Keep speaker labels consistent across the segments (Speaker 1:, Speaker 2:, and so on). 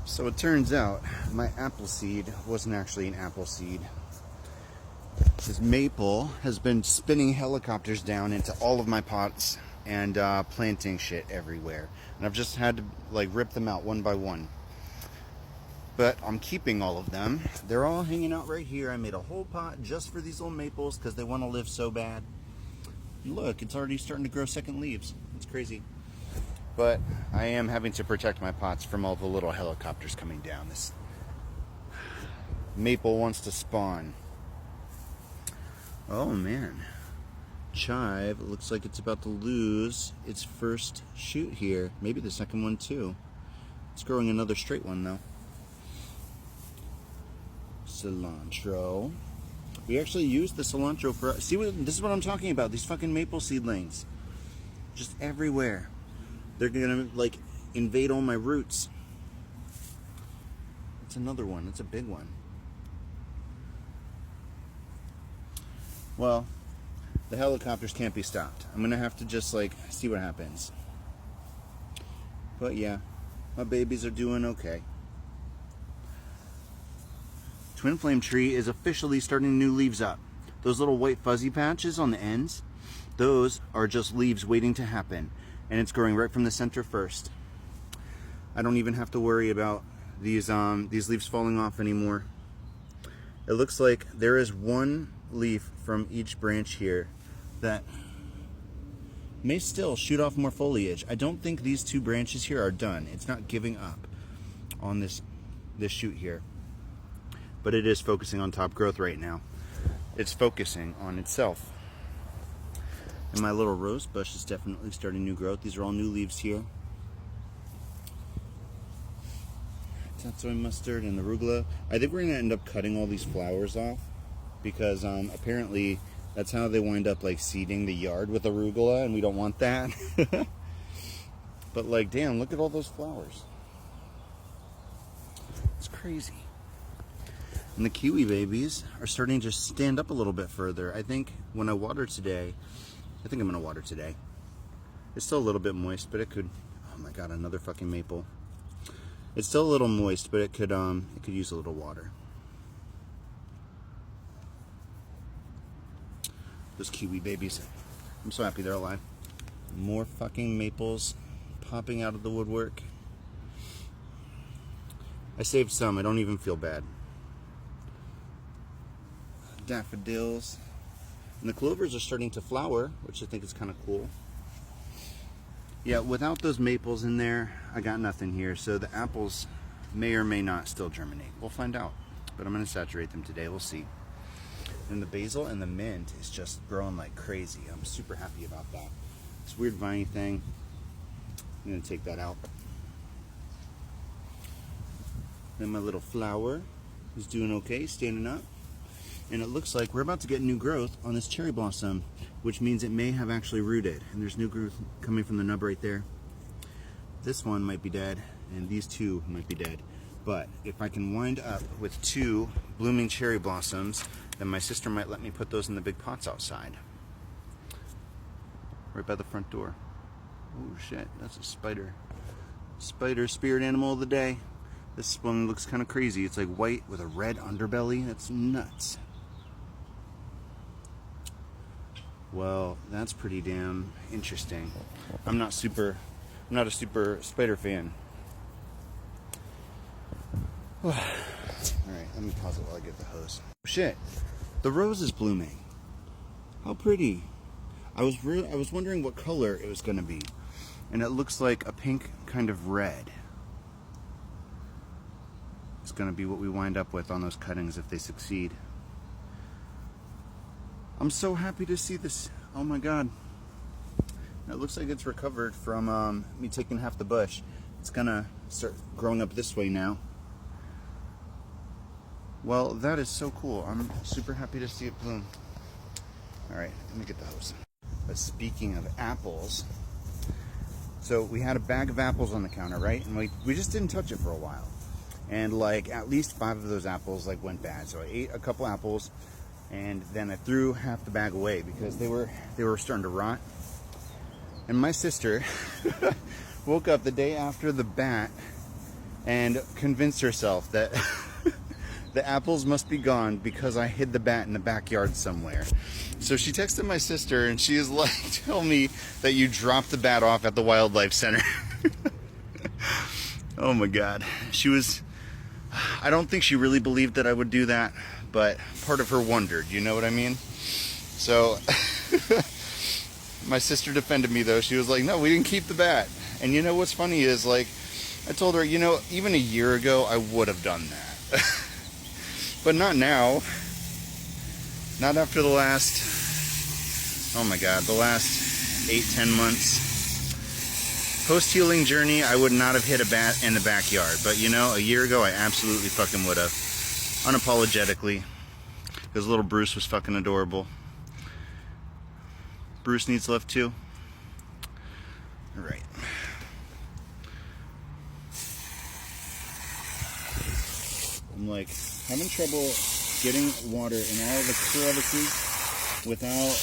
Speaker 1: So it turns out my apple seed wasn't actually an apple seed. This maple has been spinning helicopters down into all of my pots and planting shit everywhere. And I've just had to like rip them out one by one. But I'm keeping all of them. They're all hanging out right here. I made a whole pot just for these little maples because they want to live so bad. Look, it's already starting to grow second leaves. It's crazy. But I am having to protect my pots from all the little helicopters coming down. This maple wants to spawn. Oh man. Chive looks like it's about to lose its first shoot here. Maybe the second one too. It's growing another straight one though. Cilantro. We actually used the cilantro for... See, this is what I'm talking about. These fucking maple seedlings. Just everywhere. They're gonna like invade all my roots. It's another one. It's a big one. Well, the helicopters can't be stopped. I'm gonna have to just like see what happens. But yeah, my babies are doing okay. Twin flame tree is officially starting new leaves up. Those little white fuzzy patches on the ends, those are just leaves waiting to happen. And it's growing right from the center first. I don't even have to worry about these leaves falling off anymore. It looks like there is one leaf from each branch here that may still shoot off more foliage. I don't think these two branches here are done. It's not giving up on this shoot here. But it is focusing on top growth right now. It's focusing on itself. And my little rose bush is definitely starting new growth. These are all new leaves here. Tatsoi mustard and arugula. I think we're going to end up cutting all these flowers off because apparently that's how they wind up like seeding the yard with arugula, and we don't want that. But like, damn, look at all those flowers. It's crazy. And the kiwi babies are starting to stand up a little bit further. I think when I water today, I think I'm gonna water today. It's still a little bit moist, but it could, oh my god, another fucking maple. It's still a little moist, but it could use a little water. Those kiwi babies. I'm so happy they're alive. More fucking maples popping out of the woodwork. I saved some, I don't even feel bad. Daffodils. And the clovers are starting to flower, which I think is kind of cool. Yeah, without those maples in there, I got nothing here. So the apples may or may not still germinate. We'll find out. But I'm going to saturate them today. We'll see. And the basil and the mint is just growing like crazy. I'm super happy about that. This weird viney thing, I'm going to take that out. Then my little flower is doing okay, standing up. And it looks like we're about to get new growth on this cherry blossom, which means it may have actually rooted. And there's new growth coming from the nub right there. This one might be dead, and these two might be dead. But if I can wind up with two blooming cherry blossoms, then my sister might let me put those in the big pots outside. Right by the front door. Oh shit, that's a spider. Spider, spirit animal of the day. This one looks kind of crazy. It's like white with a red underbelly. That's nuts. Well, that's pretty damn interesting. I'm not a super spider fan. Alright, let me pause it while I get the hose. Shit, the rose is blooming. How pretty. I was wondering what color it was gonna be. And it looks like a pink kind of red. It's gonna be what we wind up with on those cuttings if they succeed. I'm so happy to see this. Oh my god. It looks like it's recovered from me taking half the bush. It's gonna start growing up this way now. Well, that is so cool. I'm super happy to see it bloom. Alright, let me get the hose. But speaking of apples, so we had a bag of apples on the counter, right? And we just didn't touch it for a while. And like at least 5 of those apples like went bad. So I ate a couple apples, and then I threw half the bag away because they were starting to rot. And my sister woke up the day after the bat and convinced herself that the apples must be gone because I hid the bat in the backyard somewhere. So she texted my sister and she is like, tell me that you dropped the bat off at the wildlife center. Oh my God. I don't think she really believed that I would do that, but part of her wondered, you know what I mean? So my sister defended me though. She was like, no, we didn't keep the bat. And you know what's funny is, like, I told her, you know, even a year ago I would have done that. But not now. Not after the last, oh my God, the last 8-10 months. Post-healing journey, I would not have hit a bat in the backyard. But you know, a year ago I absolutely fucking would have. Unapologetically. Because little Bruce was fucking adorable. Bruce needs love too. Alright. I'm like having trouble getting water in all the crevices without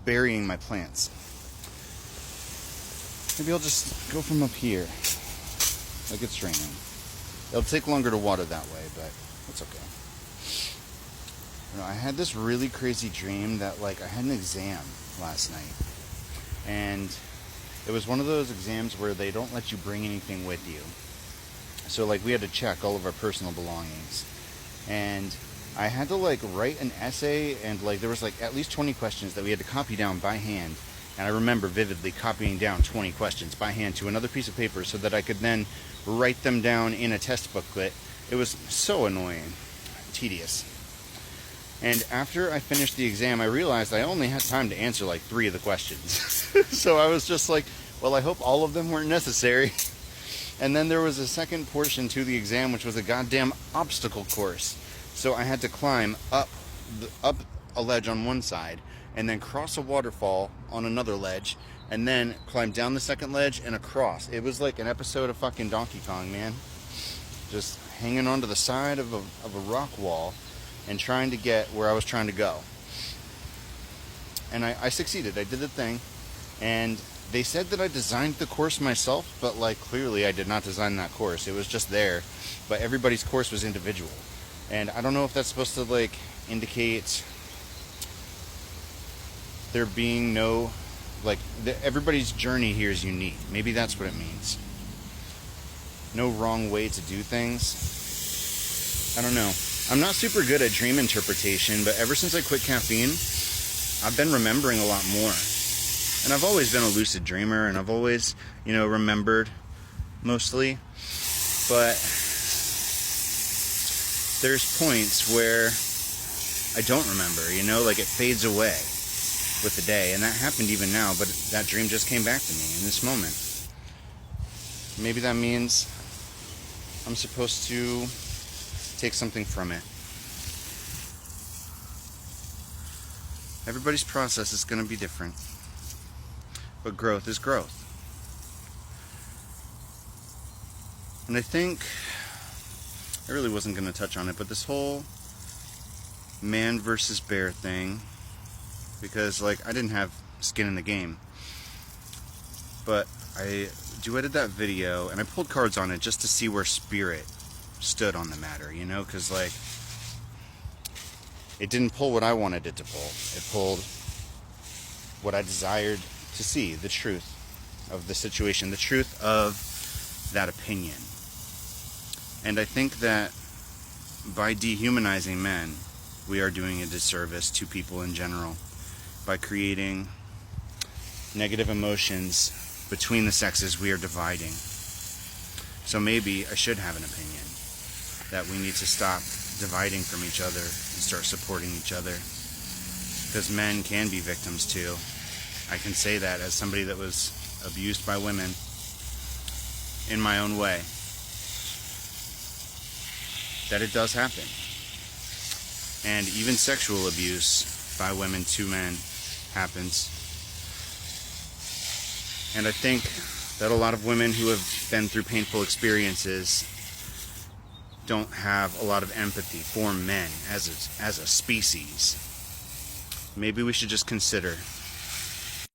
Speaker 1: burying my plants. Maybe I'll just go from up here like it's raining. It'll take longer to water that way, but it's okay. You know, I had this really crazy dream that, like, I had an exam last night, and it was one of those exams where they don't let you bring anything with you. So, like, we had to check all of our personal belongings, and I had to, like, write an essay, and, like, there was, like, at least 20 questions that we had to copy down by hand. And I remember vividly copying down 20 questions by hand to another piece of paper so that I could then write them down in a test booklet. It was so annoying, tedious. And after I finished the exam, I realized I only had time to answer like 3 of the questions. So I was just like, well, I hope all of them weren't necessary. And then there was a second portion to the exam, which was a goddamn obstacle course. So I had to climb up a ledge on one side, and then cross a waterfall on another ledge, and then climb down the second ledge and across. It was like an episode of fucking Donkey Kong, man. Just hanging onto the side of a rock wall and trying to get where I was trying to go. And I succeeded. I did the thing. And they said that I designed the course myself, but, like, clearly I did not design that course. It was just there. But everybody's course was individual. And I don't know if that's supposed to, like, indicate there being no, like, everybody's journey here is unique. Maybe that's what it means. No wrong way to do things. I don't know. I'm not super good at dream interpretation, but ever since I quit caffeine, I've been remembering a lot more. And I've always been a lucid dreamer, and I've always, you know, remembered mostly. But there's points where I don't remember, you know, like it fades away with the day. And that happened even now, but that dream just came back to me in this moment. Maybe that means I'm supposed to take something from it. Everybody's process is going to be different, but growth is growth. And I think I really wasn't going to touch on it, but this whole man versus bear thing, because, like, I didn't have skin in the game, but I duetted that video and I pulled cards on it just to see where spirit stood on the matter, you know, because, like, it didn't pull what I wanted it to pull. It pulled what I desired to see, the truth of the situation, the truth of that opinion. And I think that by dehumanizing men, we are doing a disservice to people in general by creating negative emotions between the sexes. We are dividing. So maybe I should have an opinion that we need to stop dividing from each other and start supporting each other, because men can be victims too. I can say that as somebody that was abused by women in my own way, that it does happen. And even sexual abuse by women to men happens. And I think that a lot of women who have been through painful experiences don't have a lot of empathy for men as a species. Maybe we should just consider